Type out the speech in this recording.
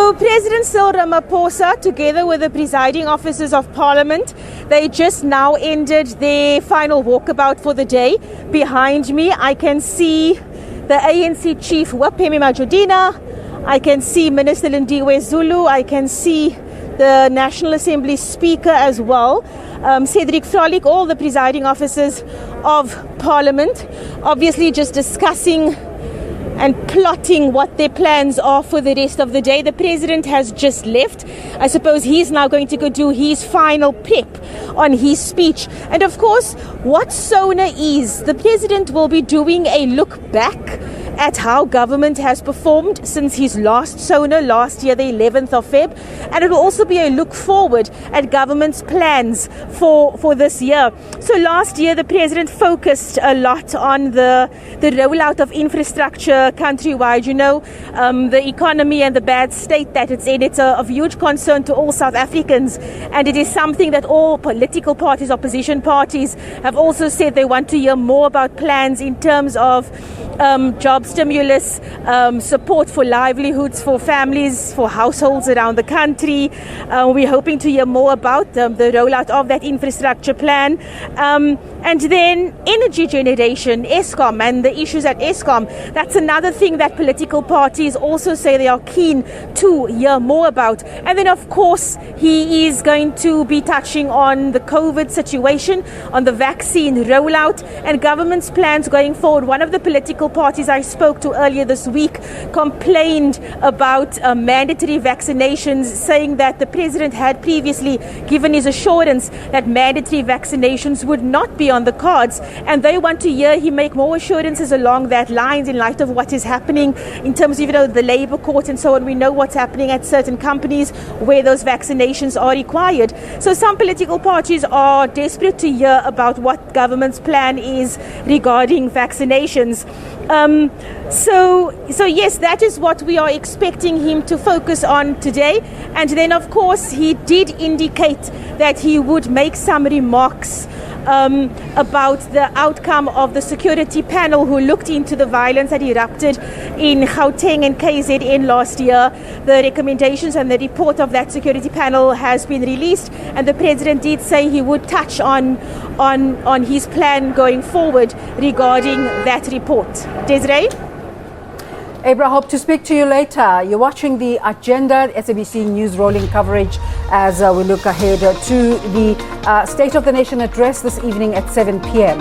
So President Cyril Ramaphosa, together with the presiding officers of Parliament, they just now ended their final walkabout for the day. Behind me, I can see the ANC Chief Whip, Hemi Majudina. I can see Minister Lindiwe Zulu. I can see the National Assembly Speaker as well, Cedric Frolic, all the presiding officers of Parliament, obviously just discussing and plotting what their plans are for the rest of the day. The President has just left. I suppose he's now going to go do his final pep on his speech. And of course, what SONA is, the President will be doing a look back at how government has performed since his last SONA last year, the 11th of Feb. And it will also be a look forward at government's plans for this year. So last year, the President focused a lot on the rollout of infrastructure countrywide. You know, the economy and the bad state that it's in, it's of huge concern to all South Africans. And it is something that all political parties, opposition parties, have also said they want to hear more about plans in terms of job stimulus, support for livelihoods for families, for households around the country. We're hoping to hear more about the rollout of that infrastructure plan. And then energy generation, Eskom, and the issues at Eskom. That's another thing that political parties also say they are keen to hear more about. And then, of course, he is going to be touching on the COVID situation, on the vaccine rollout, and government's plans going forward. One of the political parties I spoke to earlier this week complained about mandatory vaccinations, saying that the President had previously given his assurance that mandatory vaccinations would not be on the cards, and they want to hear him make more assurances along that lines in light of what is happening in terms of, you know, the labor court and so on. We know what's happening at certain companies where those vaccinations are required. So some political parties are desperate to hear about what government's plan is regarding vaccinations. So yes, that is what we are expecting him to focus on today. And then, of course, he did indicate that he would make some remarks about the outcome of the security panel who looked into the violence that erupted in Gauteng and KZN last year. The recommendations and the report of that security panel has been released, and the President did say he would touch on his plan going forward regarding that report. Desiree? Abra, hope to speak to you later. You're watching the Agenda, SABC News rolling coverage as we look ahead to the State of the Nation address this evening at 7 p.m.